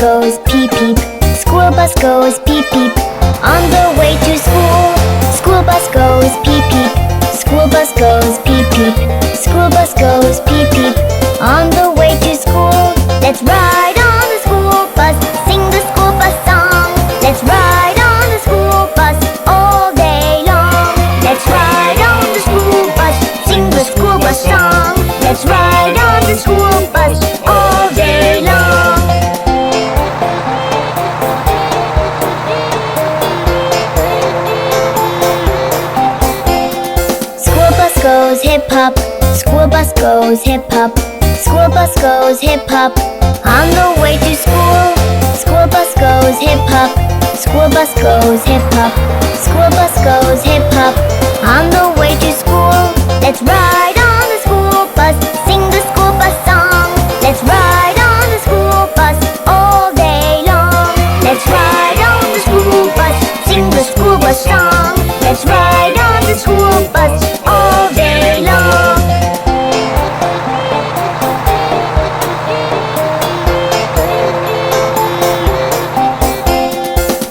goes peep peep. School bus goes peep peep. On the way to school. School bus goes peep peep. School bus goes peep peep. School bus goes peep peep. On the way to school. Let's ride on the school bus. Sing the school bus song. Let's ride on the school bus all day long. Let's ride on the school bus. Sing the school bus song. Let's ride on the school bus all day long. School bus goes hip hop. School bus goes hip hop. School bus goes hip hop. On the way to school. School bus goes hip hop. School bus goes hip hop. School bus goes hip hop. On the way to school. Let's ride on the school bus. Sing the school bus song. Let's ride on the school bus all day long. Let's ride on the school bus. Sing the school bus song. Let's ride on the school bus all day long.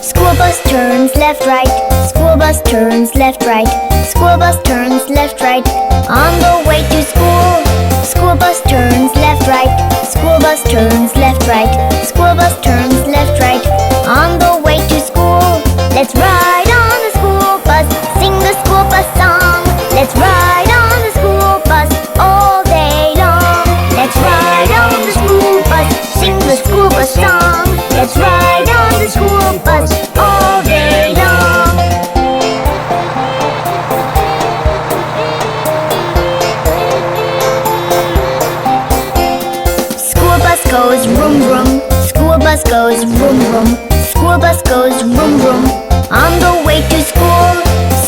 School bus turns left right. School bus turns left right. School bus turns left right. On the way to school. School bus turns left right. School bus turns left right. School bus turns left right. On the way to school. Let's ride on the school bus. Sing the school bus song. Let's ride on the school bus all day long. Let's ride on the school bus. Sing the school bus song. Let's ride on the school bus all day long. School bus goes vroom vroom. School bus goes vroom vroom. School bus goes vroom vroom. On the way to school.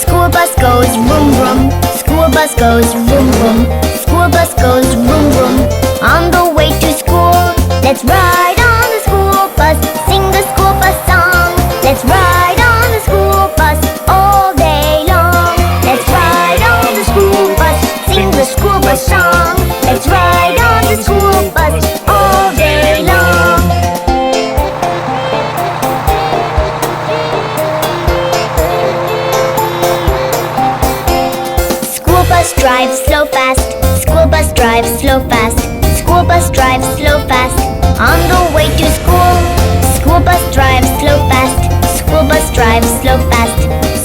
School bus goes vroom vroom. School bus goes vroom vroom. School bus goes vroom vroom. On the way to school. Let's ride on the school bus. Sing the school bus song. Let's ride on the school bus all day long. Let's ride on the school bus. Sing the school bus song. Let's ride on the school bus all day long. School bus drives slow fast. School bus drives slow fast. School bus drives slow fast. On the way to school. School bus drives slow fast. School bus drives slow fast.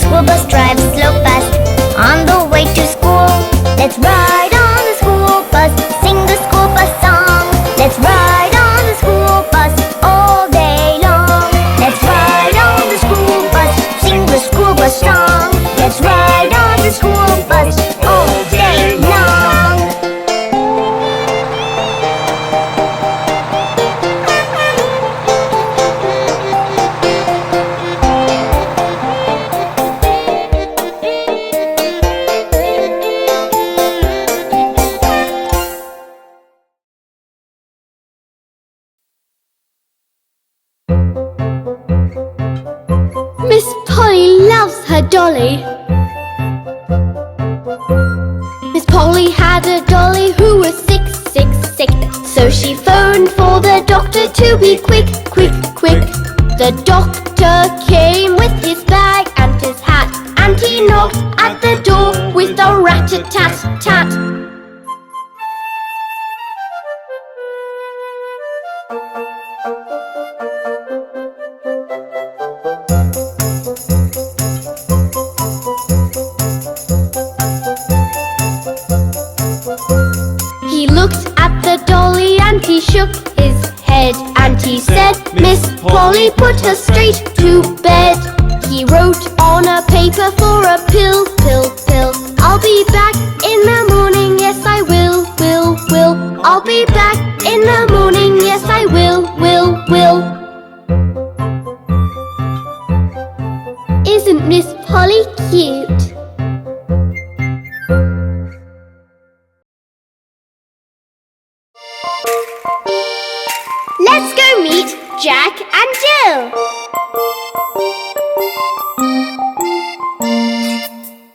School bus drives slow fast. On the way to school. Let's ride on the school bus. Sing the school bus song. Let's ride on the school bus all day long. Let's ride on the school bus. Sing the school bus song. Let's ride on the school bus all day long. Miss Polly loves her dolly. Miss Polly had a dolly who was sick, sick, sick. So she phoned for the doctor to be quick, quick, quick. The doctor came with his bag and his hat, and he knocked at the door with a rat-a-tat-tat. He looked at the dolly and he shook his head, and he said, Miss Polly, put her straight to bed. He wrote on a paper for a pill, pill, pill. I'll be back in the morning, yes I will, will. I'll be back in the morning, yes I will. Isn't Miss Polly cute? Let's go meet Jack and Jill.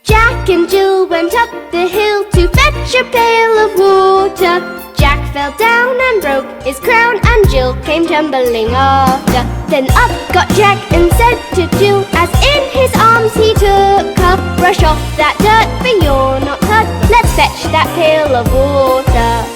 Jack and Jill went up the hill to fetch a pail of water. Jack fell down and broke his crown, and Jill came tumbling after. Then up got Jack and said to Jill, as in his arms he took her, brush off that dirt, for you're not hurt. Let's fetch that pail of water.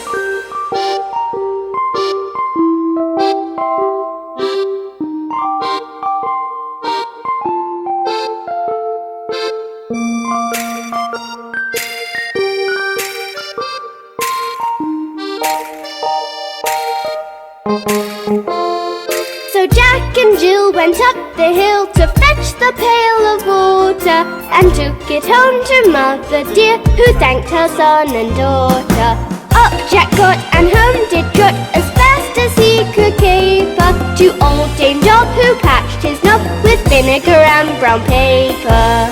So Jack and Jill went up the hill to fetch the pail of water, and took it home to Mother dear, who thanked her son and daughter. Up Jack got and home did trot, as fast as he could caper, to old Dame Job, who patched his knob with vinegar and brown paper.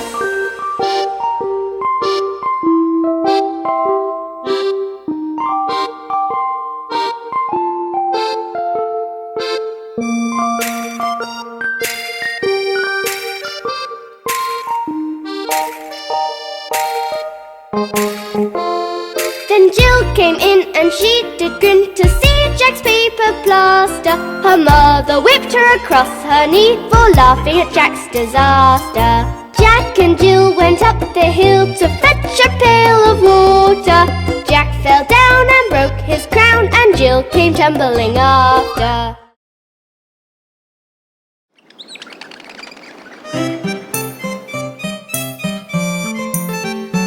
Then Jill came in and she did grin to see Jack's paper plaster. Her mother whipped her across her knee for laughing at Jack's disaster. Jack and Jill went up the hill to fetch a pail of water. Jack fell down and broke his crown, and Jill came tumbling after.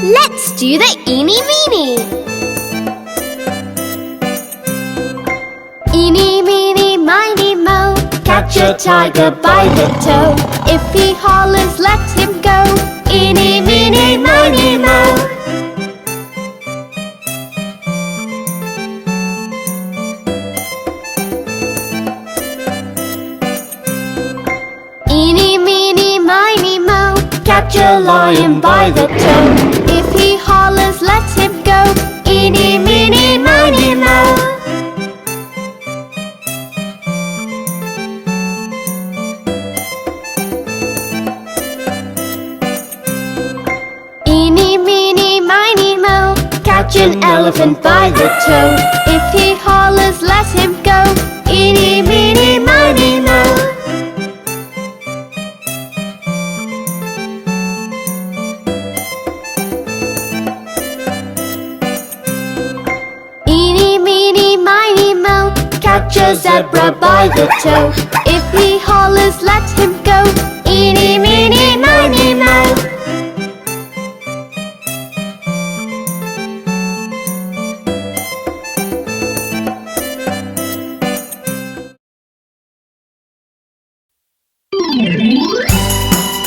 Let's do the eeny meeny. Eeny meeny miny mo, catch a tiger by the toe. If he hollers, let him go. Eeny meeny miny mo. Eeny meeny miny mo, catch a lion by the toe. If he hollers, let him go. Eeny meeny miny mo. Eeny meeny miny mo, catch an elephant by the toe. If he hollers, let him go. Eeny meeny miny mo. Catch a zebra by the toe. If he hollers, let him go. Eeny meeny miny mo.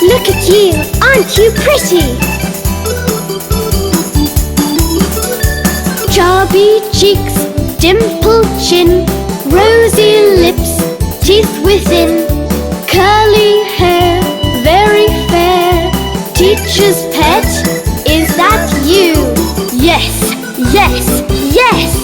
Look at you, aren't you pretty? Chubby cheeks, dimpled chin, rosy lips, teeth within, curly hair, very fair. Teacher's pet, is that you? Yes, yes, yes!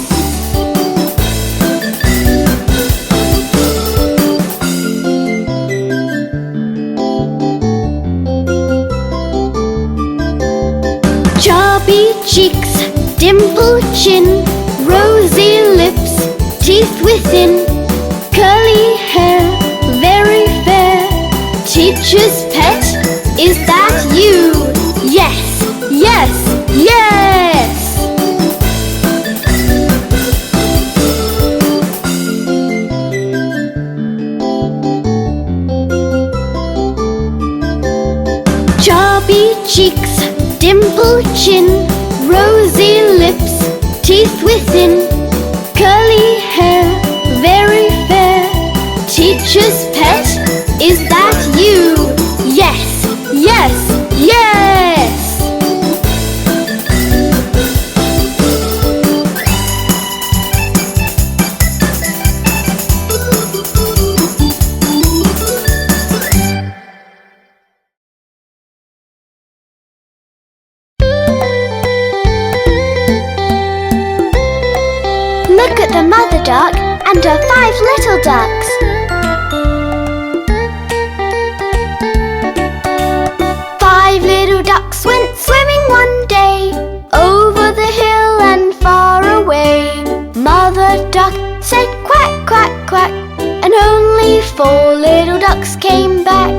Chubby cheeks, dimpled chin, rosy lips, teeth within, curly hair, very fair. Teacher's pet, is that you? Yes, yes, yes! Chubby cheeks, dimpled chin, rosy lips, teeth within, curly hair, very fair. Teacher's pet, is that you? Yes, yes, yes! Look at the mother duck and her 5 little ducks. Five little ducks went swimming one day, over the hill and far away. Mother 4 little ducks came back.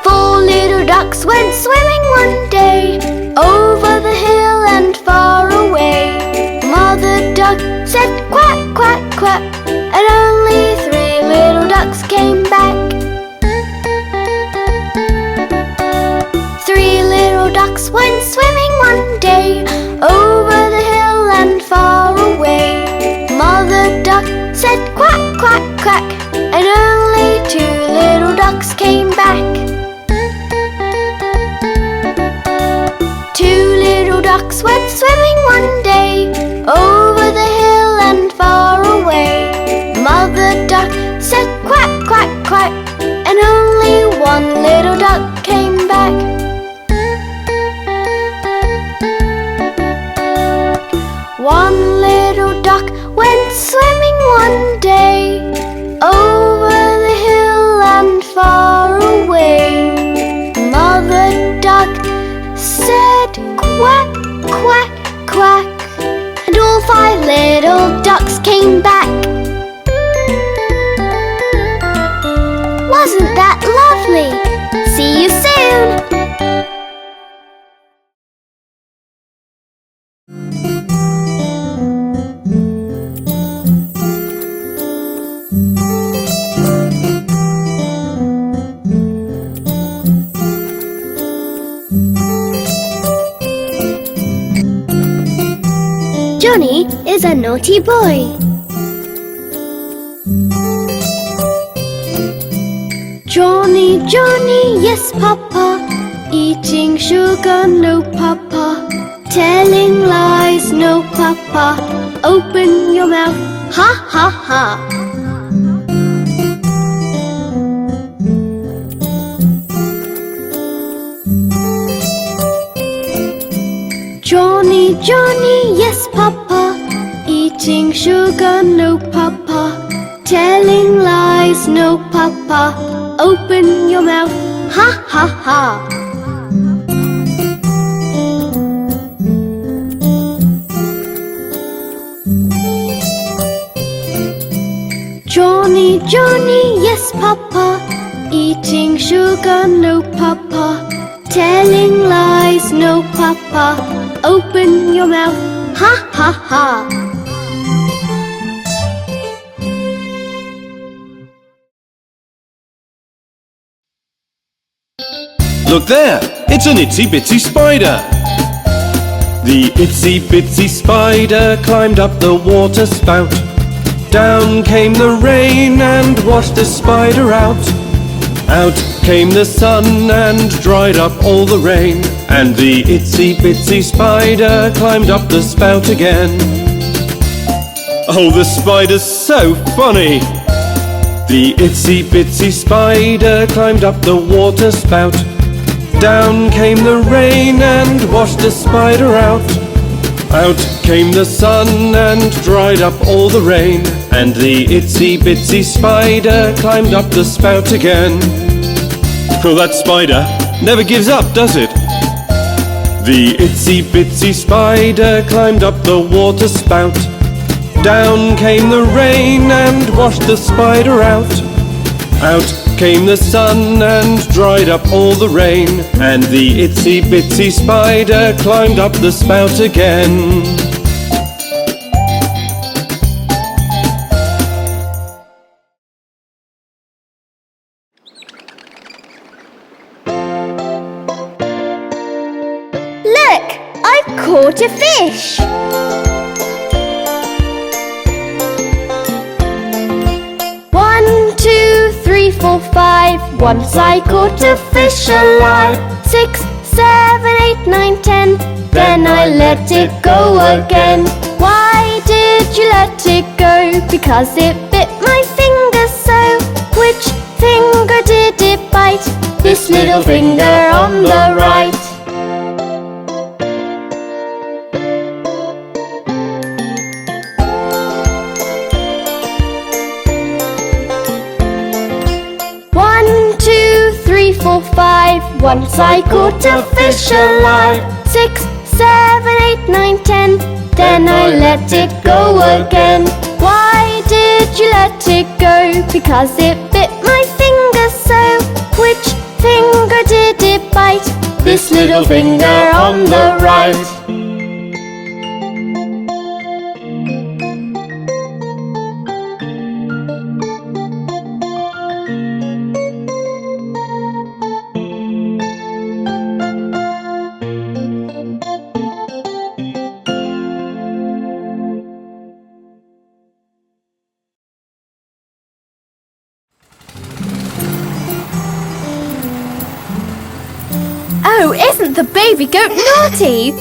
4 little ducks went swimming one day, over the hill and far away. Mother duck said quack, quack, quack, and only 3 little ducks came back. 3 little ducks went swimming one day, over the hill and far away. Mother duck said quack, quack, quack, and only 2 little ducks came back. 2 little ducks went swimming one day, over the hill and far away. Mother duck said quack, quack, quack, and only 1 little duck came back. 1 little duck went swimming one day, over the hill and far away. Mother duck said quack, quack, quack, and all 5 little ducks came back. Wasn't that lovely? See you soon! Johnny is a naughty boy. Johnny, Johnny, yes, Papa. Eating sugar, no, Papa. Telling lies, no, Papa. Open your mouth, ha, ha, ha. Johnny, Johnny, yes, Papa. Eating sugar, no, Papa. Telling lies, no, Papa. Open your mouth, ha, ha, ha. Johnny, Johnny, yes, Papa. Eating sugar, no, Papa. Telling lies, no, Papa. Open your mouth, ha, ha, ha. Look there, it's an itsy bitsy spider. The itsy bitsy spider climbed up the water spout. Down came the rain and washed the spider out. Out came the sun and dried up all the rain, and the itsy bitsy spider climbed up the spout again. Oh, the spider's so funny! The itsy bitsy spider climbed up the water spout. Down came the rain and washed the spider out. Out came the sun and dried up all the rain, and the itsy bitsy spider climbed up the spout again. Oh, that spider never gives up, does it? The itsy bitsy spider climbed up the water spout. Down came the rain and washed the spider out. Out came the sun and dried up all the rain, and the itsy bitsy spider climbed up the spout again. Look, I've caught a fish. Four, 5. Once I caught a fish alive. 6, 7, 8, 9, 10. Then I let it go again. Why did you let it go? Because it bit my finger so. Which finger did it bite? This little finger on the right. Four, 5. Once I caught a fish alive. 6, 7, 8, 9, 10. Then I let it go again. Why did did you let it go? Because it bit my finger so. Which finger did it bite? This little finger on the right. Oh, isn't the baby goat naughty?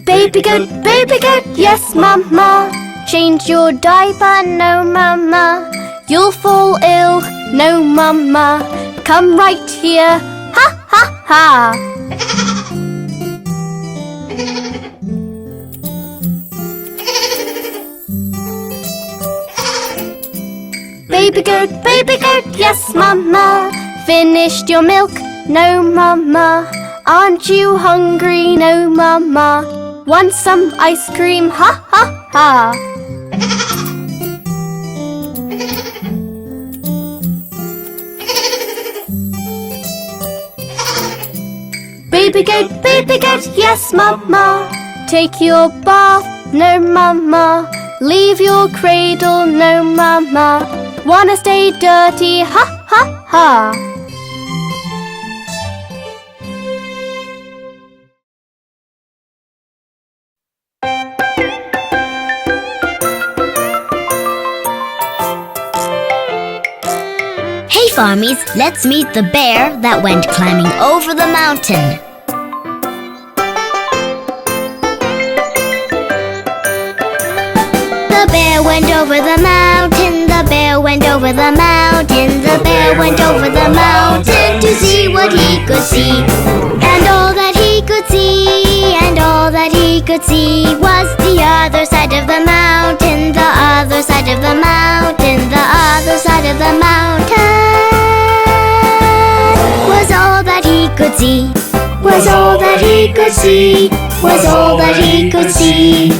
Baby goat, yes, mama. Change your diaper, no, mama. You'll fall ill, no, mama. Come right here, ha, ha, ha. Baby goat, yes, mama. Finished your milk? No, mama. Aren't you hungry? No, mama. Want some ice cream? Ha, ha, ha. Baby goat, yes, mama. Take your bath? No, mama. Leave your cradle? No, mama. Wanna stay dirty? Ha, ha, ha. Hey Farmees, let's meet the bear that went climbing over the mountain. The bear went over the mountain, the bear went over the mountain, the bear went over the mountain to see what he could see. And all that he could see, and all that he could see was the other side of the mountain, the other side of the mountain, the other side of the mountain. Was all that he could see, was all that he could see, was all that he could see.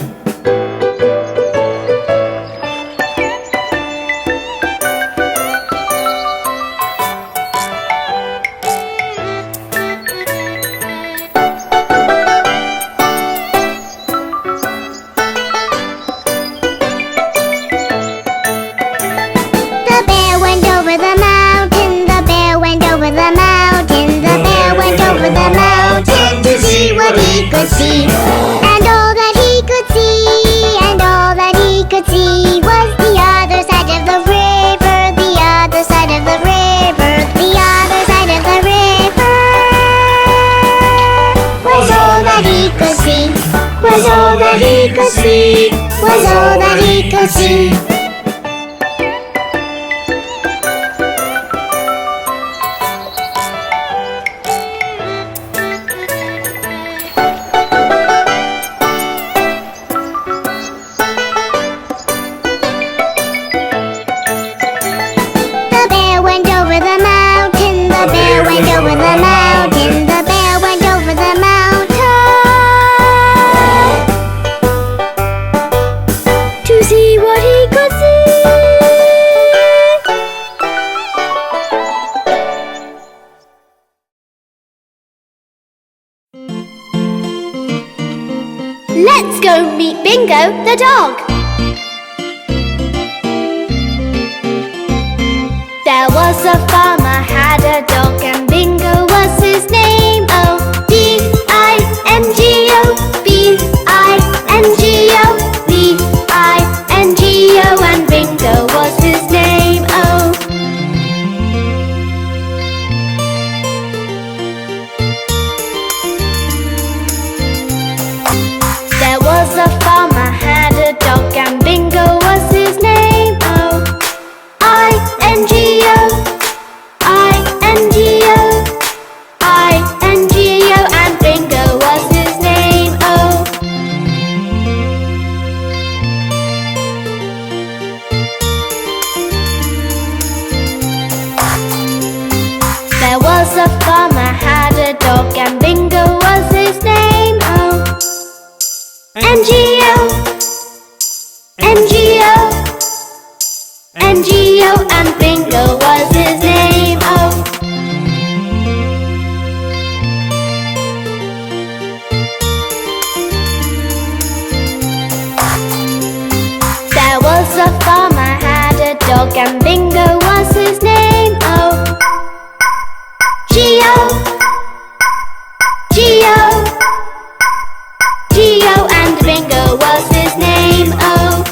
See. And all that he could see, and all that he could see was the other side of the river, the other side of the river, the other side of the river. Was all that he could see, was all that he could see, was all that he could see. Let's go meet Bingo the dog. There was a farmer had a dog and Bingo was his name. Oh, B-I-N-G-O, B-I-N-G-O, B-I-N-G-O, and Bingo was his name. Oh. There was a farmer had a dog and Bingo was his name. Oh, I-N-G-O, I-N-G-O, I-N-G-O, and Bingo was his name. Oh. There was a farmer had a dog and Bingo was his name. Oh. N-G-O, Bingo was his name, oh. There was a farmer had a dog, and Bingo was his name, oh. Geo, Geo, Geo, and Bingo was his name, oh.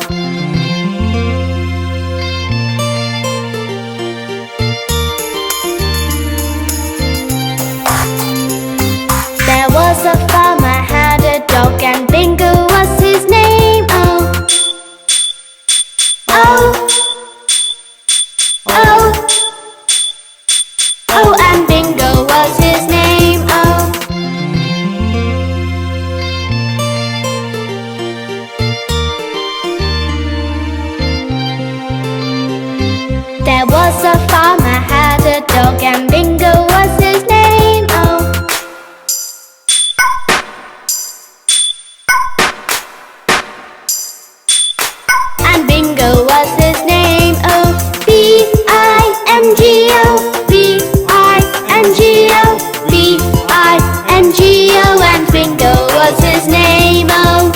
There was a farmer had a dog, and Bingo was his name, oh. Oh, oh, oh, and Bingo was his name, oh. There was a farmer had a dog, and Bingo was his name, oh. And Bingo was his name, oh. B-I-N-G-O, B-I-N-G-O, B-I-N-G-O, and Bingo was his name, oh.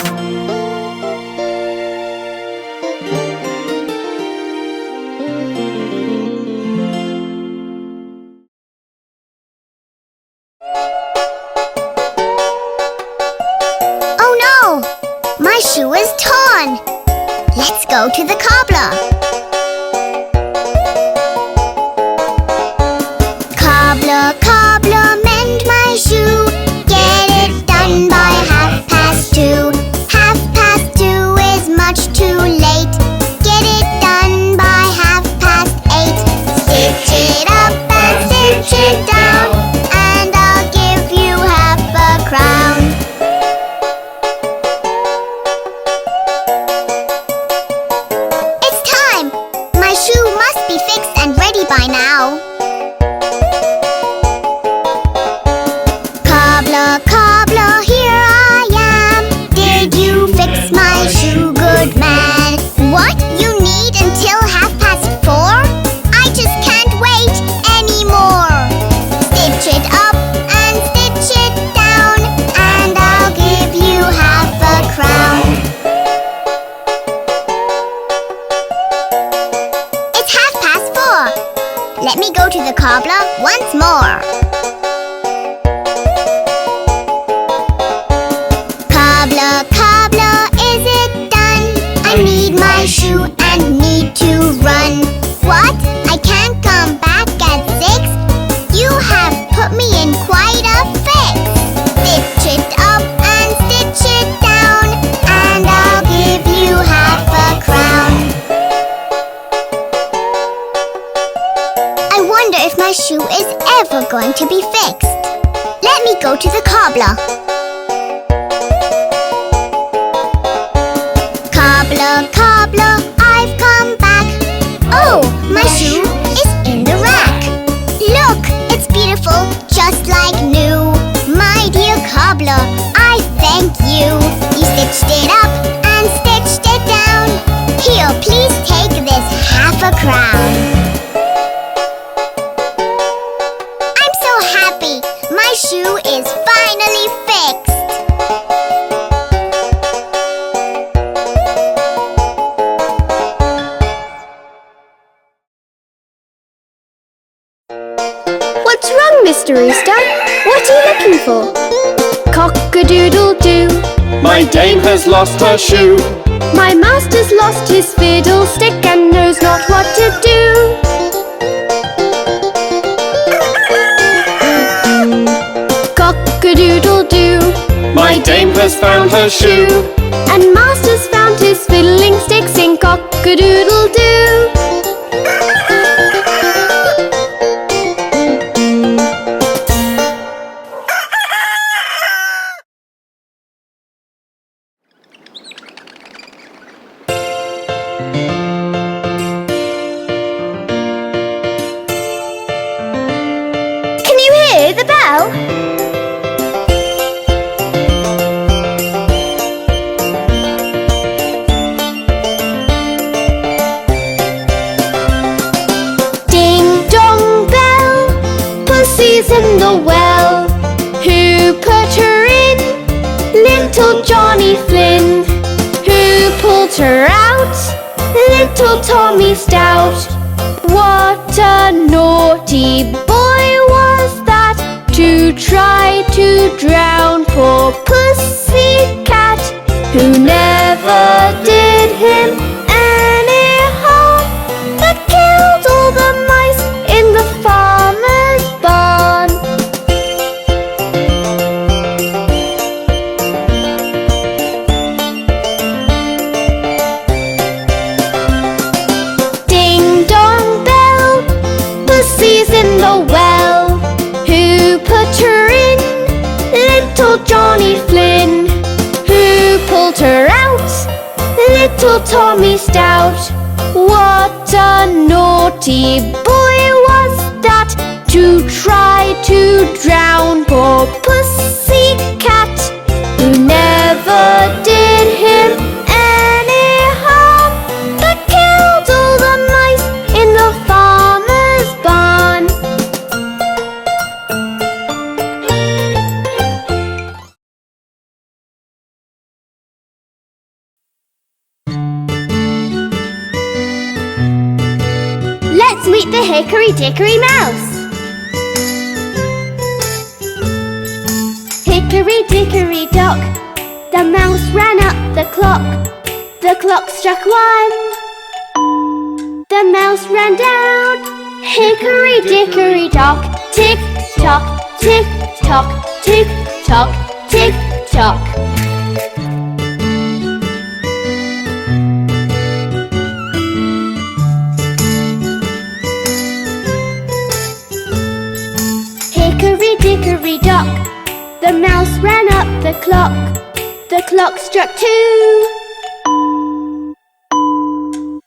Oh no! My shoe is torn! Let's go to the cobbler. Cobbler, cobbler, mend my shoe. Get it done by 2:30. 2:30 is much too late. Get it done by 8:30. Stitch it up and stitch it down, and I'll give you half a crown. It's time! My shoe must be fixed and ready by now. Cobbler, cobbler, here I am. Did you fix my shoe, good man? What? You need until 4:30? I just can't wait anymore. Stitch it up and stitch it down, and I'll give you half a crown. It's 4:30. Let me go to the cobbler once more. Cobbler, cobbler, is it done? I need my shoe and need to run. What? I can't come back at 6? You have put me in quite a fix. Stitch it up and stitch it down, and I'll give you half a crown. I wonder if my shoe is ever going to be fixed. Let me go to the cobbler. Cobbler, cobbler, I've come back. Oh, my shoe is in the rack. Look, it's beautiful, just like new. My dear cobbler, I thank you. You stitched it up and stitched it down. Here, please take this half a crown. I'm so happy. My shoe is finally fixed. What's wrong, Mr. Rooster? What are you looking for? Cock-a-doodle-doo. My dame has lost her shoe. My master's lost his fiddlestick and knows not what to do. Cock-a-doodle-doo. My dame has found her shoe. And master's found his fiddling stick. Sing cock-a-doodle-doo. Can you hear the bell? pulled her out, little Tommy Stout. What a naughty boy was that, to try to drown poor Pussycat, who never did him any harm, but killed all the mice in the farmer's barn. Ding dong bell, Pussy's in the well. Who put her in? Little Johnny Flynn. Who pulled her out? Little Tommy Stout. What a naughty boy was that, to try to drown poor Pussycat, who never did him any harm, but killed all the mice in the farmer's barn. Let's meet the Hickory-Dickory Mouse. Hickory-dickory-dock, the mouse ran up the clock. The clock struck 1. The mouse ran down. Hickory-dickory-dock, tick-tock, tick-tock, tick-tock, tick-tock. Hickory-dickory-dock, the mouse ran up the clock. The clock struck 2.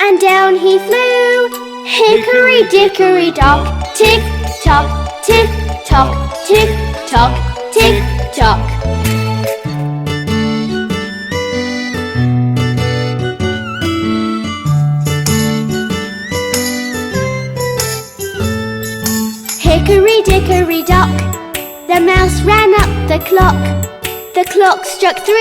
And down he flew. Hickory-dickory-dock, tick-tock, tick-tock, tick-tock, tick-tock. Hickory-dickory-dock, the mouse ran up the clock. The clock struck 3.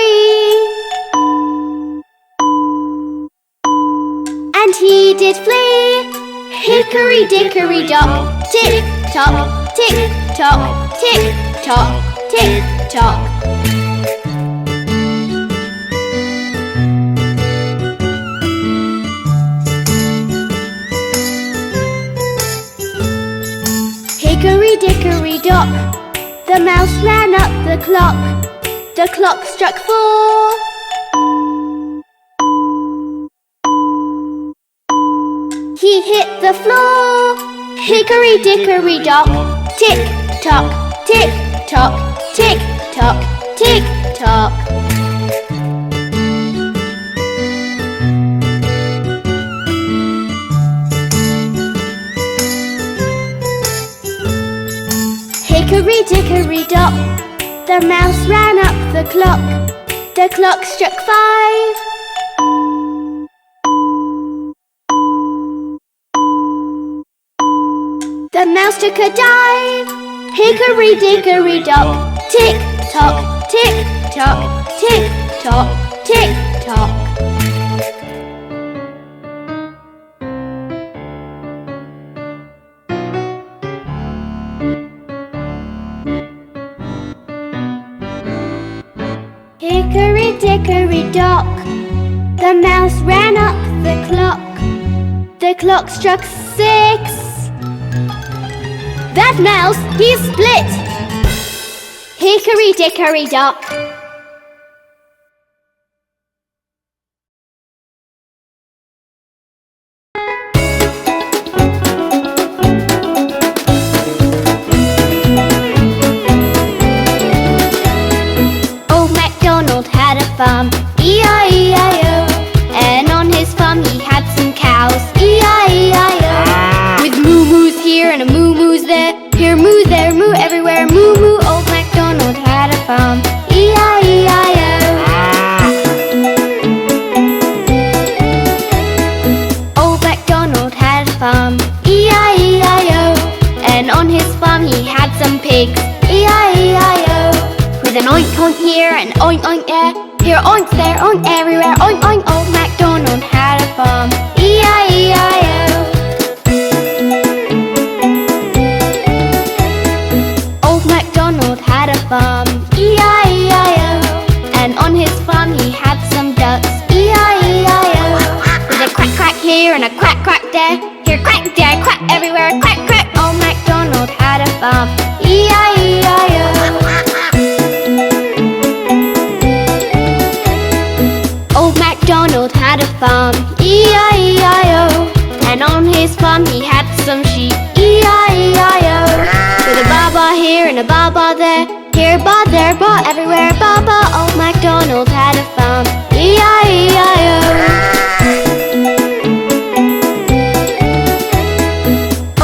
And he did flee. Hickory-dickory-dock, tick-tock, tick-tock, tick-tock, tick-tock. Hickory-dickory-dock, the mouse ran up the clock. The clock struck 4. He hit the floor. Hickory-dickory-dock, tick-tock, tick-tock, tick-tock, tick-tock. Hickory-dickory-dock, the mouse ran up the clock. The clock struck 5. The mouse took a dive. Hickory-dickory-dock, tick-tock, tick-tock, tick-tock, tick-tock. Hickory-dickory-dock, the mouse ran up the clock. The clock struck 6. That mouse, he's split. Hickory-dickory-dock. Old Macdonald had a farm, E-I-E-I-O. And on his farm he had some cows, E-I-E-I-O. With moo-moos here and a moo-moos there, here moo, there moo, everywhere moo-moo. Old Macdonald had a farm, E-I-E-I-O. Old Macdonald had a farm, E-I-E-I-O. And on his farm he had some pigs, E-I-E-I-O. With an oink-oink here and oink-oink there, Here oink, there oink, everywhere oink, oink. Old Macdonald had a farm. E-I-E-I-O. Old Macdonald had a farm. E-I-E-I-O. And on his farm he had some ducks. E-I-E-I-O. With a quack quack here and a quack quack there. Here quack, there quack, everywhere quack quack. Old Macdonald had a farm. E-I-E-I-O. Old Macdonald had a farm. E-I-E-I-O. And on his farm he had some sheep. E-I-E-I-O. With a ba-ba here and a ba-ba there. Here ba, there ba, everywhere ba-ba. Old Macdonald had a farm. E-I-E-I-O.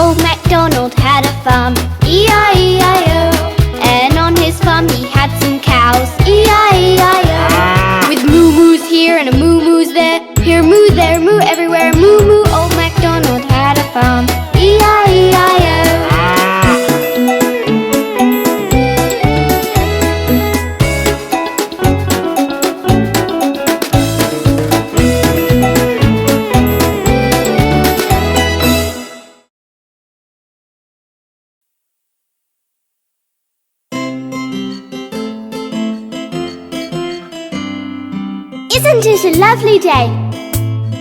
Old Macdonald had a farm. E-I-E-I-O. And on his farm he had some cows. E-I-E-I-O. With moo-moos here and a moo-moos there. Here moo, there moo, everywhere moo-moo. Old Macdonald had a farm. E-I-E-I-O. Isn't it a lovely day?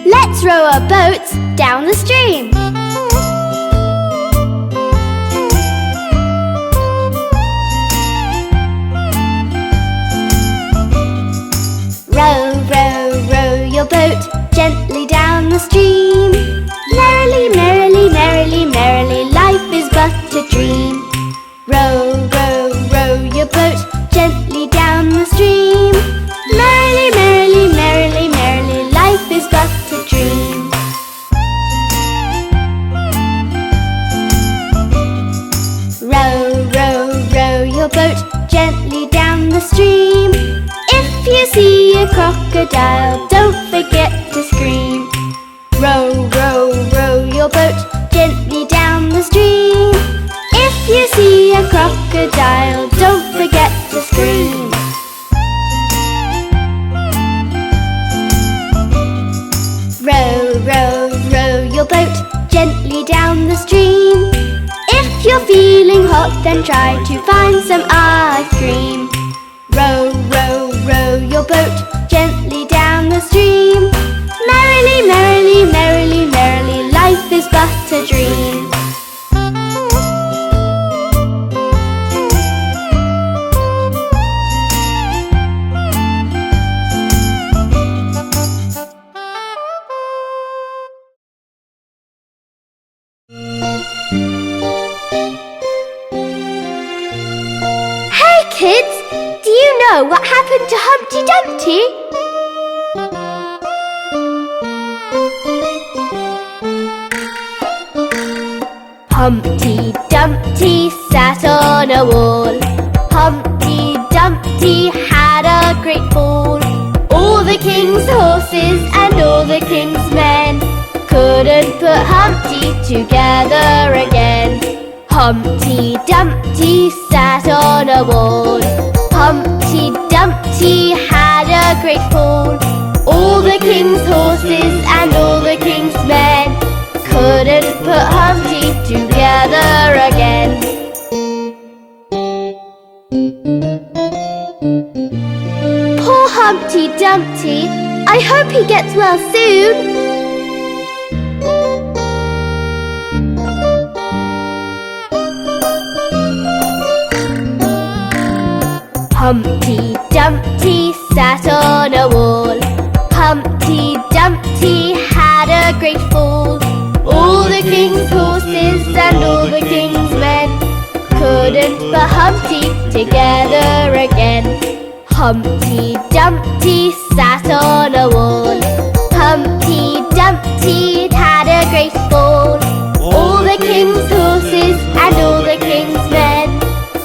Let's row our boats down the stream. Row, row, row your boat gently down the stream. Merrily, merrily, merrily, merrily, life is but a dream. Row, row, row your boat gently down the stream. Merrily, merrily, merrily, merrily, life is but a dream. Row, row, row your boat gently down the stream. If you see a crocodile, don't forget to scream. Row, row, row your boat gently down the stream. If you see a crocodile, don't forget to scream. Row, row, row your boat gently down the stream. If you're feeling hot, then try to find some ice cream. Row, row, row your boat gently down the stream. Merrily, merrily, merrily, merrily, life is but a dream. Hey kids, do you know what happened to Humpty Dumpty? Humpty Dumpty sat on a wall. Humpty Dumpty had a great fall. All the king's horses and all the king's men couldn't put Humpty together again. Humpty Dumpty sat on a wall. Humpty Dumpty had a great fall. All the king's horses and all the king's men couldn't put Humpty together again. Poor Humpty Dumpty, I hope he gets well soon. Humpty Dumpty sat on a wall. Humpty Dumpty had a great fall. All the king's horses and all the king's men couldn't put Humpty together again. Humpty Dumpty sat on a wall. Humpty Dumpty had a great fall. All the king's horses and all the king's men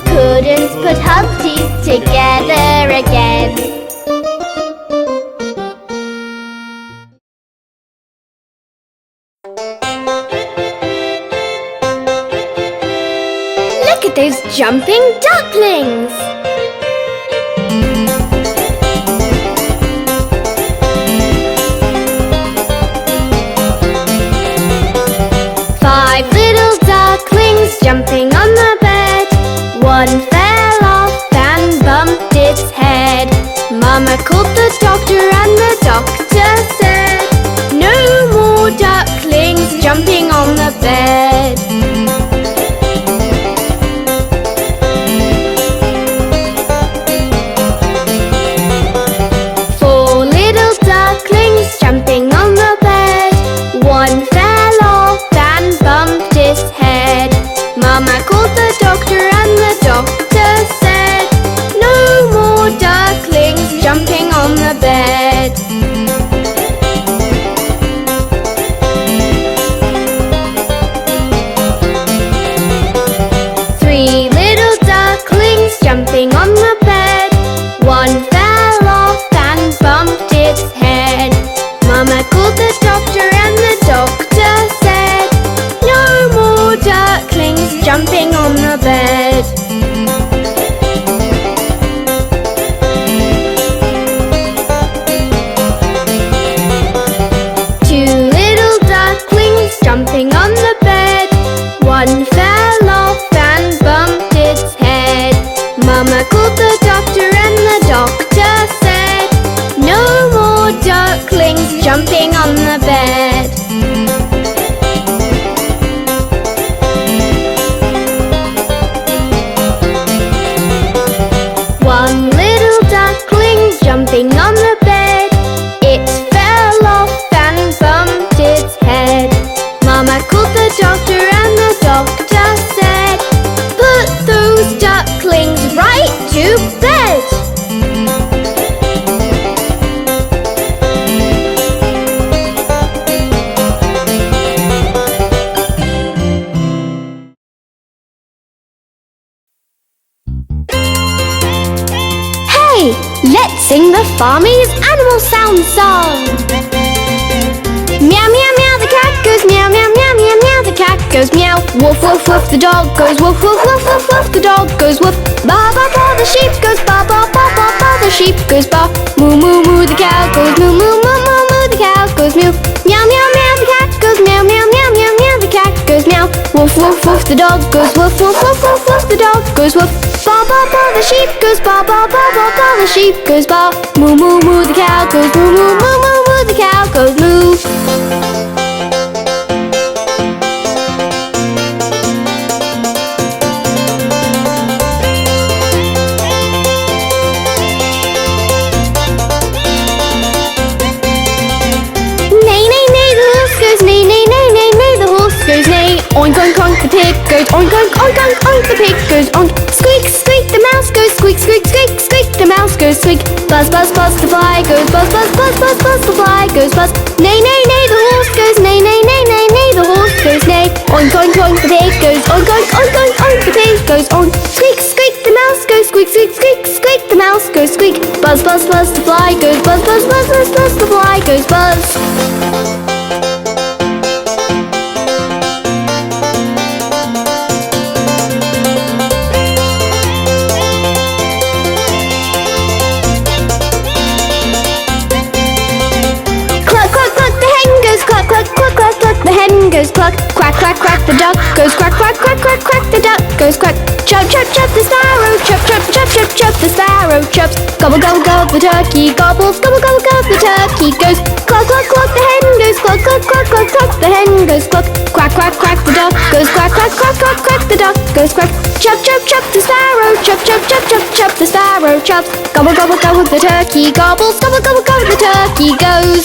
couldn't put Humpty together again. Look at those jumping ducklings! doctor, and the doctor said, "No more ducklings jumping on the bed." Four little ducklings jumping on the bed. One fell off and bumped its head. Mama called the doctor, and the doctor said, "No more ducklings jumping on the bed." Three little ducklings jumping on the bed. One fell off and bumped its head. Mama called the doctor, and the doctor said, "No more ducklings jumping on the bed." Two little ducklings jumping on the bed. One fell off and bumped its head. Mama called the doctor, and the doctor said, "No more ducklings jumping on the bed." One little duckling jumping on the bed. It fell off and bumped its head. Mama called the doctor, and the doctor said, "Put those ducklings right to bed." Hey, let's sing the Farmees animal sound song. Meow, meow, meow, the cat goes meow, meow, meow, meow, meow, the cat goes meow. Woof, woof, woof, the dog goes woof, woof, woof, woof, woof, the dog goes woof. Ba, ba, ba, the sheep goes ba, ba, ba, ba, ba, the sheep goes ba. Moo, moo, moo, the cow goes moo, moo, moo, moo, moo, the cow goes mew. Meow, meow, meow, the cat goes meow, meow, meow, meow, meow, the cat goes meow. Woof, woof, woof, the dog goes woof, woof, woof, woof, woof, the dog goes woof. Ba, ba, ba, the sheep goes ba, ba, ba, ba, ba, the sheep goes ba. Moo, moo, moo, the cow goes moo, moo, moo, moo, moo, the cow goes moo. Oink, oink, oink, the pig goes oink, oink, oink, oink, oink, the pig goes oink. Squeak, squeak, the mouse goes squeak, squeak, squeak, squeak, the mouse goes squeak. Buzz, buzz, buzz, the fly goes buzz, buzz, buzz, buzz, buzz, the fly goes buzz. Neigh, neigh, neigh, the horse goes neigh, neigh, neigh, neigh, neigh, the horse goes neigh. Oink, oink, oink, the pig goes oink, oink, oink, oink, oink, the pig goes oink. Squeak, squeak, the mouse goes squeak, squeak, squeak, squeak, the mouse goes squeak. Buzz, buzz, buzz, the fly goes buzz, buzz, buzz, buzz, buzz, the fly goes buzz. The hen goes cluck, quack, quack, quack, the duck goes quack, quack, quack, quack, quack, the duck goes quack. Chop, chop, chop, the sparrow, chop, chop, chop, chop, chop, the sparrow chops. Gobble, gobble, gobble, the turkey gobbles, gobble, gobble, gobble, the turkey goes cluck, cluck, cluck, the hen goes cluck, cluck, cluck, cluck, cluck, the hen goes cluck. Quack, quack, quack, the duck goes quack, quack, quack, quack, quack, the duck goes quack. Chop, chop, chop, the sparrow, chop, chop, chop, chop, chop, the sparrow chops. Gobble, gobble, gobble, the turkey gobbles, gobble, gobble, gobble, the turkey goes.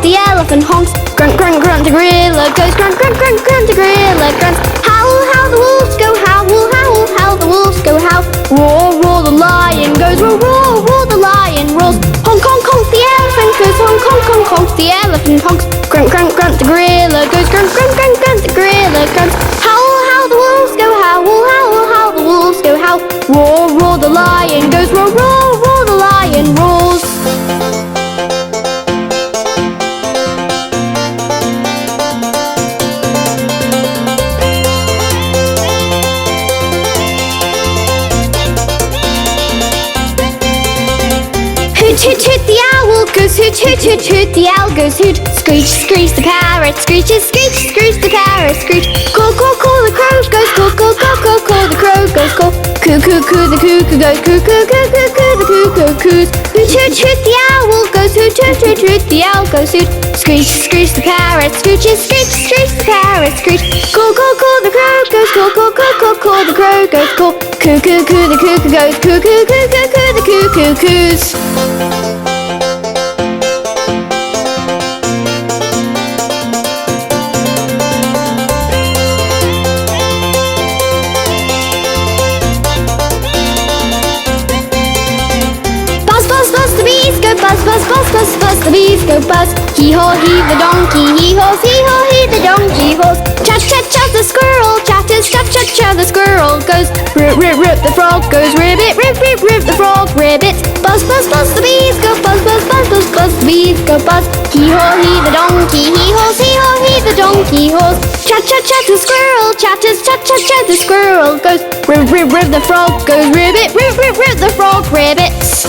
The elephant honks, grunt, grunt, grunt, the gorilla goes grunt, grunt, grunt, grunt, the gorilla grunts. Howl, howl, the wolves go howl, howl, howl, the wolves go howl. Roar, roar, the lion goes roar, roar, roar, the lion roars. Honk, honk, honk, the elephant goes honk, honk, honk, honk, the elephant honks. Grunt, grunt, grunt, the gorilla goes grunt, grunt, grunt, grunt, the gorilla grunts. Howl, howl, the wolves go howl, howl, howl, the wolves go howl. Roar, roar, the lion goes roar, roar, roar, the lion roars. Hoot, hoot, hoot, the owl goes hoot, hoot, hoot, hoot, the owl goes hoot. Screech, screech, the parrot screeches, screech, screech, the parrot screech. Caw, caw, caw, the crow goes caw, caw, caw, caw, caw, the crow goes caw. Coo, coo, coo, the cuckoo goes coo, coo, coo, coo, coo, the cuckoo coos. Hoot, hoot, hoot, the owl goes hoot, hoot, hoot, hoot, the owl goes hoot. Screech, screech, the parrot screeches, screech, screech, the parrot screech. Caw, caw, caw, the crow goes caw, caw, caw, caw, caw, the crow goes caw. Coo, coo, coo, the cuckoo goes coo, coo, coo, coo, coo, the cuckoo coos. Buzz, buzz, buzz, buzz, buzz, the bees go buzz. Hee-haw, hee the donkey, hee-haw, hee the donkey horse. Chat, chat, chat, the squirrel chatters, chat, chat, chat, the squirrel goes. Rip, rip, rip, the frog goes. Ribbit, rip, rip, rip, the frog ribbit. Buzz, buzz, buzz, the bees go buzz, buzz, buzz, buzz, buzz, the bees go buzz. Hee-haw, hee the donkey, hee-haw, hee the donkey horse. Chat, chat, chat, the squirrel chatters, chat, chat, chat, the squirrel goes. Rip, rip, rip, the frog goes. Ribbit, rip, rip, rip, the frog ribbits.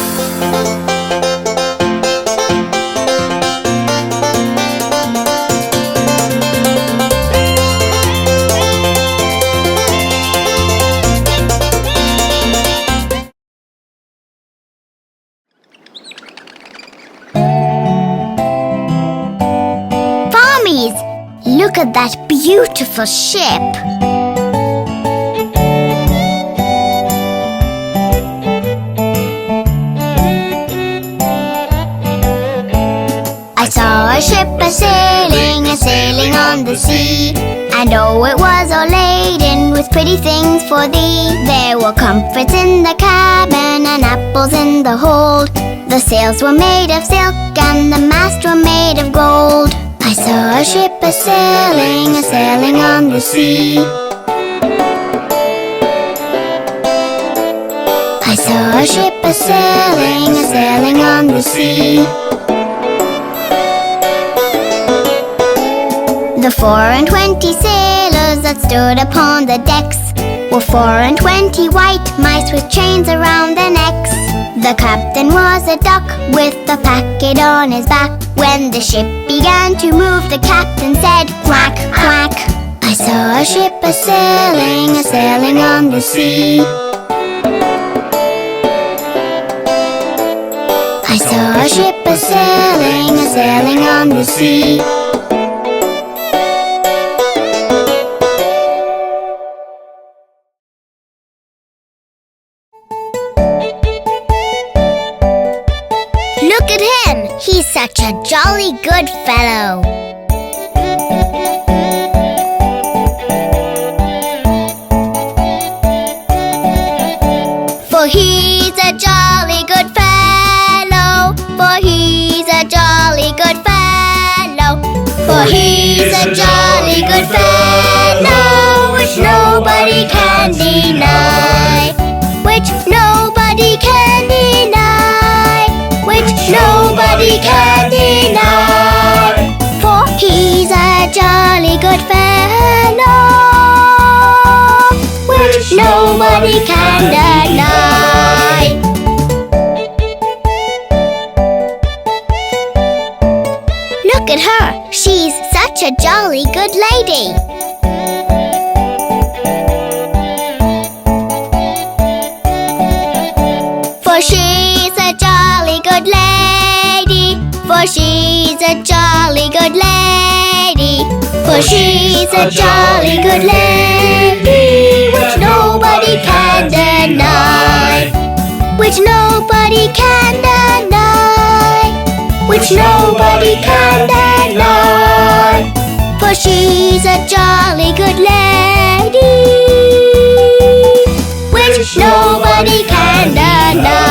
Farmees, look at that beautiful ship. I saw a ship a-sailing on the sea. And oh, it was all laden with pretty things for thee. There were comforts in the cabin and apples in the hold. The sails were made of silk and the masts were made of gold. I saw a ship a-sailing on the sea. I saw a ship a-sailing on the sea. The 24 sailors that stood upon the decks were 24 white mice with chains around their necks. The captain was a duck with a packet on his back. When the ship began to move, the captain said, quack, quack. I saw a ship a-sailing on the sea. I saw a ship a-sailing on the sea. Look at him! He's such a jolly good fellow. For he's a jolly good fellow. For he's a jolly good fellow. For he's a jolly good fellow, which nobody can deny. Which nobody can deny. Which nobody can deny. For he's a jolly good fellow, which nobody can deny. Look at her, she's such a jolly good lady. For she's a jolly good lady. For she's a jolly good lady. For she's a jolly good lady, which nobody can deny. Which nobody can deny. Which nobody can deny. For she's a jolly good lady, which nobody can deny.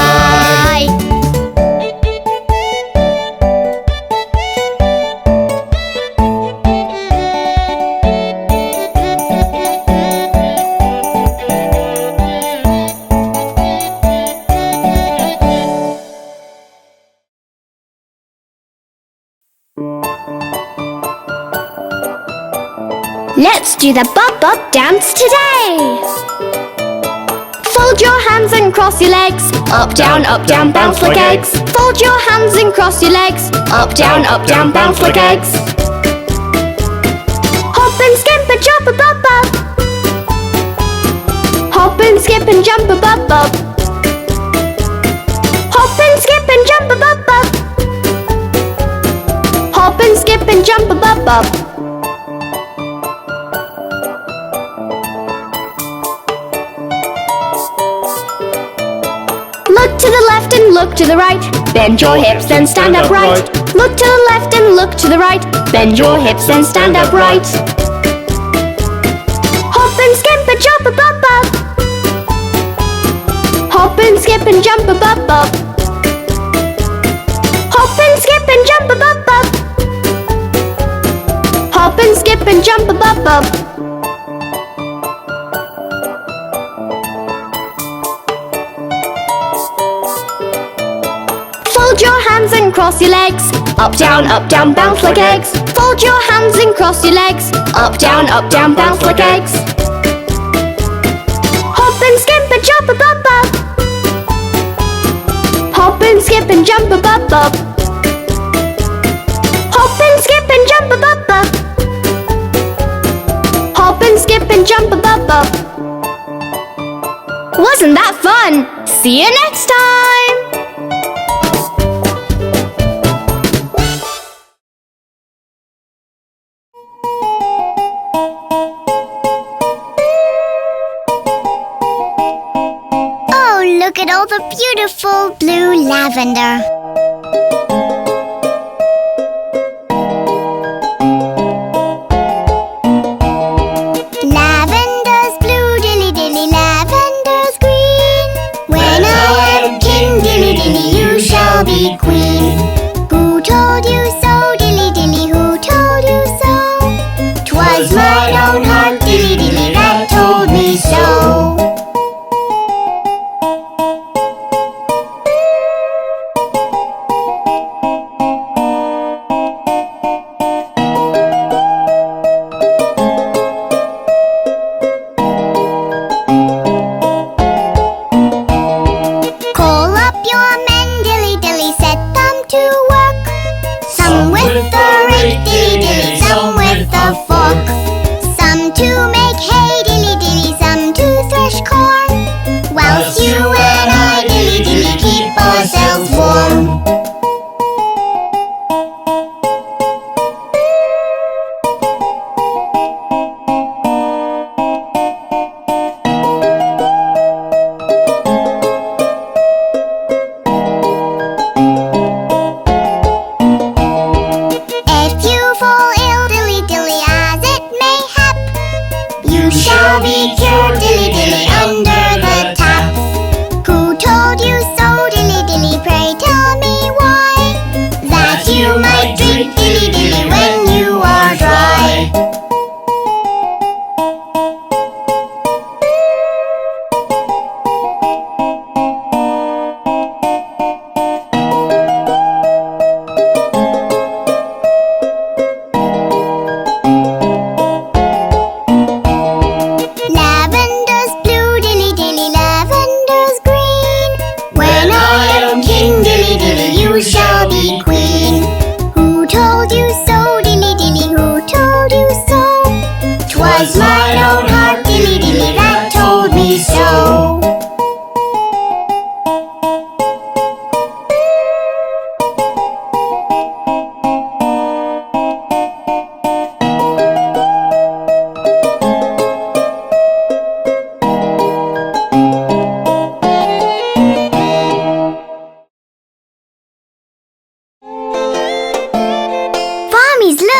Let's do the bob bob dance today. Fold your hands hands and cross your legs. Up, down, bounce like eggs. Fold your hands and cross your legs. Up, down, bounce like eggs. Hop and skip and jump a bop bop. Hop and skip and jump a bop bop. Hop and skip and jump a bop bop. Hop and skip and jump a bop bop. Look to the left and look to the right. Bend your hips and stand upright. Look to the left and look to the right. Bend your hips and stand upright. Hop and skip and jump a bop bop. Hop and skip and jump a bop bop. Hop and skip and jump a bop bop. Hop and skip and jump a bop bop. Fold your hands and cross your legs. Up, down, bounce like eggs. Fold your hands and cross your legs. Up, down, bounce like eggs. Hop and skip and jump a bop bop. Hop and skip and jump a bop bop. Hop and skip and jump a bop bop. Hop and skip and jump a bop bop. Wasn't that fun? See you next time! Look at all the beautiful blue lavender. Lavender's blue, dilly dilly, lavender's green. When I am king, dilly dilly, you shall be queen. Who told you so, dilly dilly, who told you so? 'Twas my own heart, dilly dilly, that told me so.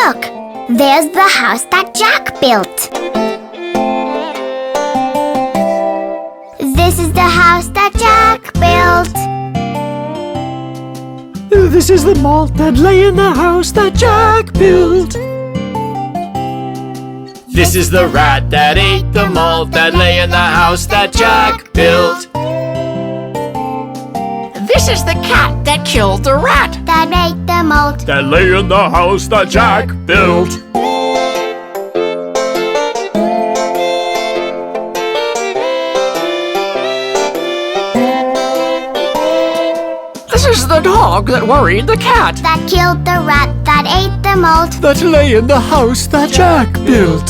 Look! There's the house that Jack built. This is the house that Jack built. This is the malt that lay in the house that Jack built. This is the rat that ate the malt that lay in the house that Jack built. This is the cat that killed the rat that ate the malt that lay in the house that Jack built. This is the dog that worried the cat. That killed the rat that ate the malt. That lay in the house that Jack built.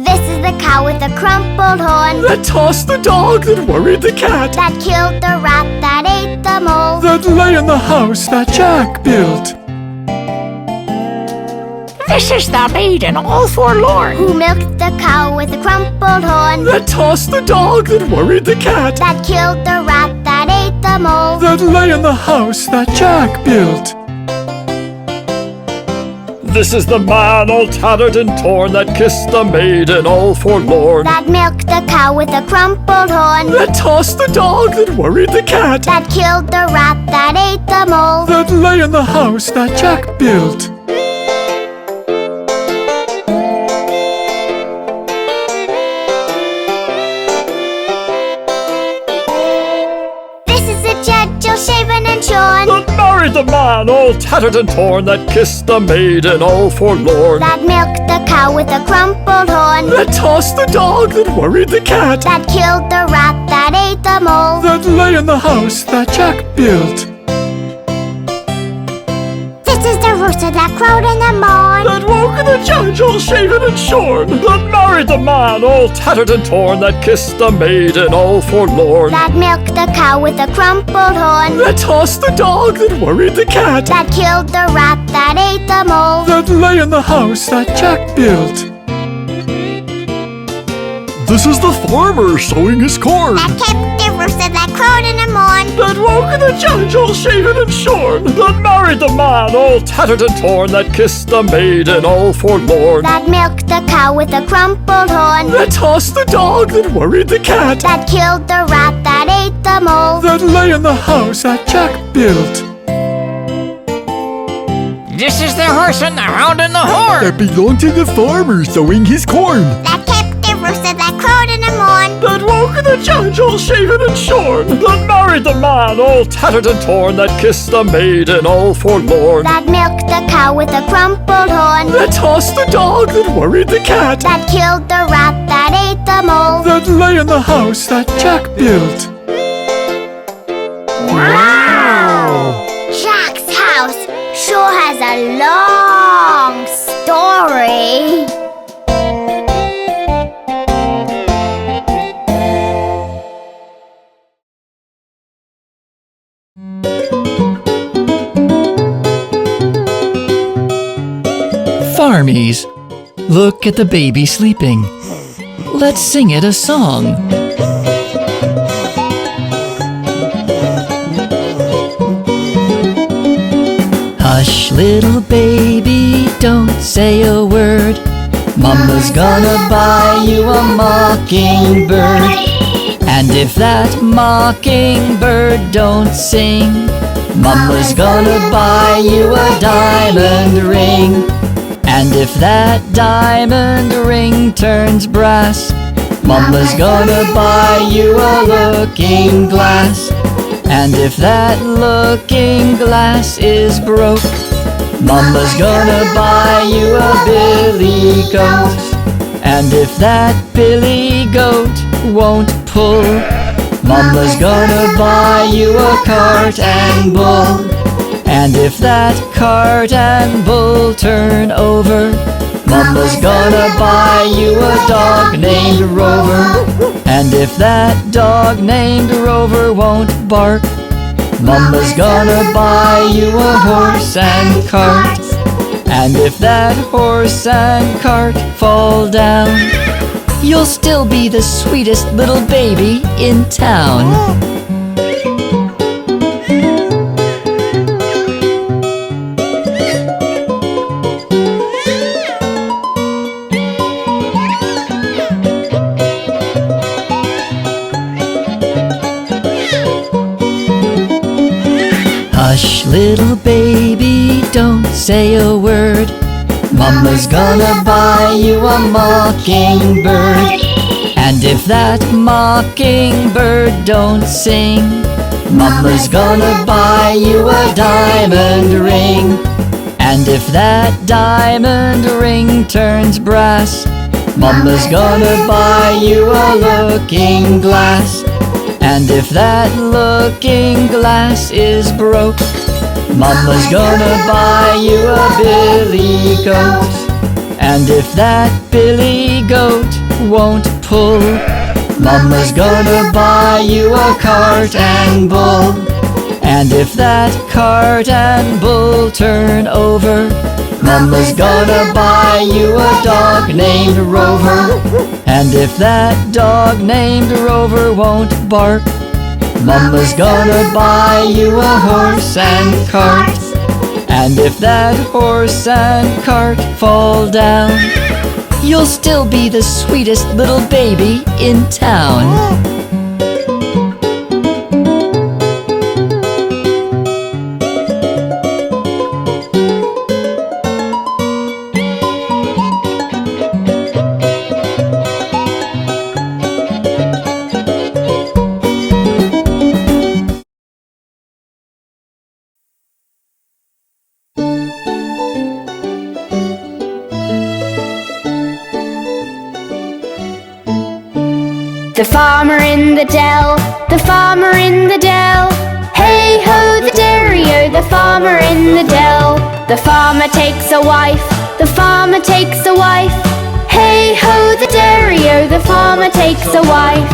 This is the cow with the crumpled horn. That tossed the dog that worried the cat. That killed the rat that ate the mole. That lay in the house that Jack built. This is the maiden all forlorn. Who milked the cow with the crumpled horn. That tossed the dog that worried the cat. That killed the rat that ate the mole. That lay in the house that Jack built. This is the man all tattered and torn that kissed the maiden all forlorn. That milked the cow with the crumpled horn. That tossed the dog that worried the cat. That killed the rat that ate the mole. That lay in the house that Jack built. Shaven and shorn. That married the man all tattered and torn that kissed the maiden all forlorn. That milked the cow with a crumpled horn. That tossed the dog that worried the cat. That killed the rat that ate the mole. That lay in the house that Jack built. This is the rooster that crowed in the morn. That woke the judge all shaven and shorn. That married the man all tattered and torn that kissed the maiden all forlorn. That milked the cow with a crumpled horn. That tossed the dog that worried the cat. That killed the rat that ate the mole. That lay in the house that Jack built. This is the farmer sowing his corn. That kept the rooster that crowed in the morn. That woke the judge all shaven and shorn. That married the man all tattered and torn that kissed the maiden all forlorn. That milked the cow with a crumpled horn. That tossed the dog that worried the cat. That killed the rat that ate the mole. That lay in the house that Jack built. This is the horse and the hound and the horn. That belonged to the farmer sowing his corn. That kept the rooster that crowed in the morn. That woke the judge all shaven and shorn. That married the man all tattered and torn that kissed the maiden all forlorn. That milked the cow with a crumpled horn. That tossed the dog that worried the cat. That killed the rat that ate the mole. That lay in the house that Jack built. Wow! Jack's house sure has a long story. Farmees, look at the baby sleeping. Let's sing it a song. Hush, little baby, don't say a word. Mama's gonna buy you a mockingbird. And if that mockingbird don't sing, Mama's gonna buy you a diamond ring. And if that diamond ring turns brass, Mama's gonna buy you a looking glass. And if that looking glass is broke, Mama's gonna buy you a billy goat. And if that billy goat won't pull, Mama's gonna buy you a cart and bull. And if that cart and bull turn over, Mama's gonna buy you a dog named Rover. And if that dog named Rover won't bark, Mama's gonna buy you a horse and cart. And if that horse and cart fall down, you'll still be the sweetest little baby in town. Hush, little baby, don't say a word. Mama's gonna buy you a mockingbird. And if that mockingbird don't sing, Mama's gonna buy you a diamond ring. And if that diamond ring turns brass, Mama's gonna buy you a looking glass. And if that looking glass is broke, Mama's gonna buy you a billy goat. And if that billy goat won't pull, Mama's gonna buy you a cart and bull. And if that cart and bull turn over, Mama's gonna buy you a dog named Rover. And if that dog named Rover won't bark, Mama's gonna buy you a horse and cart. And if that horse and cart fall down, you'll still be the sweetest little baby in town. The farmer in the dell, the farmer in the dell. Hey ho, the dairy-o, the farmer in the dell. The farmer takes a wife, the farmer takes a wife. Hey ho, the dairy-o, the farmer takes a wife.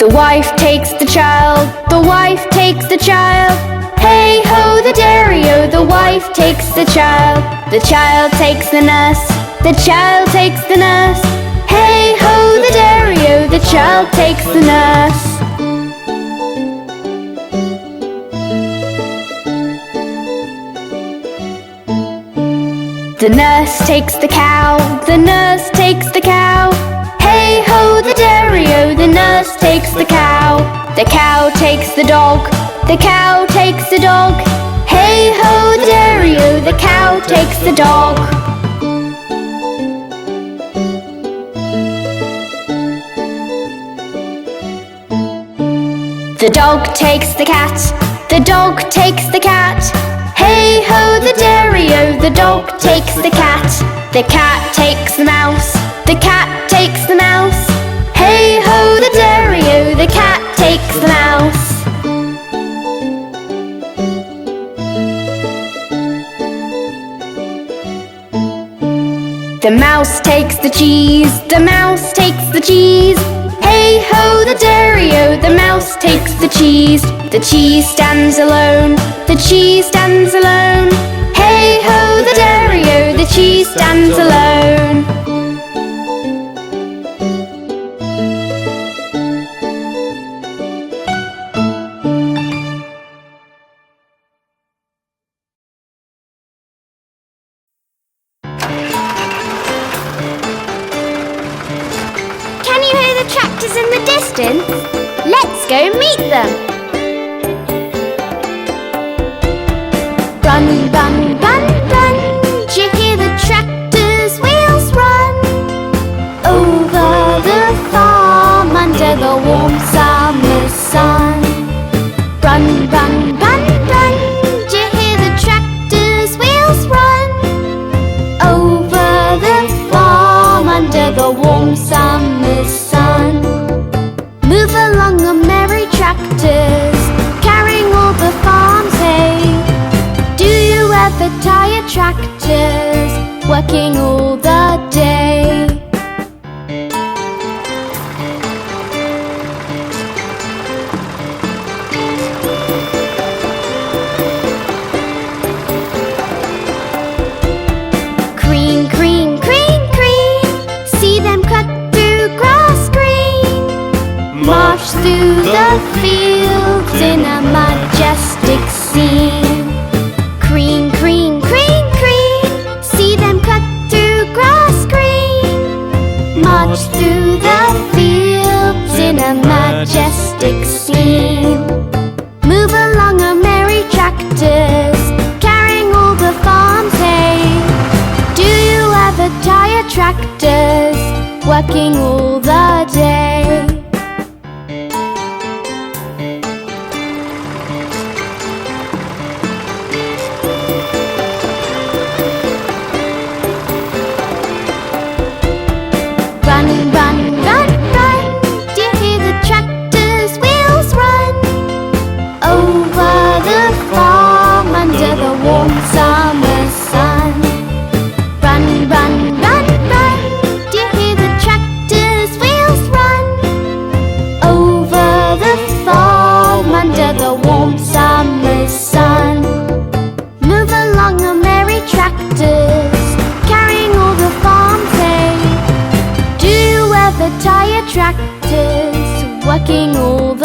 The wife takes the child, the wife takes the child. Hey ho, the dairy-o, the wife takes the child. The child takes the nurse, the child takes the nurse. Hey ho, the dairy-o, the child takes the nurse. The nurse takes the cow, the nurse takes the cow. Hey ho, the dairy-o, the nurse takes the cow. The cow takes the dog, the cow takes the dog. Hey ho, the dairy-o, the cow takes the dog. The dog takes the cat, the dog takes the cat. Hey ho, the dairy-o, the dog takes the cat. The cat takes the mouse, the cat takes the mouse. Hey ho, the dairy-o, the cat takes the mouse. The mouse takes the cheese, the mouse takes the cheese. Hey ho, the dairy-o, the mouse takes the cheese. The cheese stands alone, the cheese stands alone. Hey ho, the dairy-o, the cheese stands alone. Tractors in the distance? Let's go meet them. Run, run, run, run. Do you hear the tractor's wheels run? Over the farm under the warm summer sun. Run, run, run, run. Do you hear the tractor's wheels run? Over the farm under the warm summer sun. Move along the merry tractors, carrying all the farm's hay. Do you ever tire tractors, working all the day? Green, green, green, green, see them cut through grass green. March through the fields in a majestic scene. Green, green, green, green, see them cut through grass green. March through the fields in a majestic scene. Move along a merry tractors, carrying all the farm's hay. Do you ever tire tractors, working all the day? tractors working all the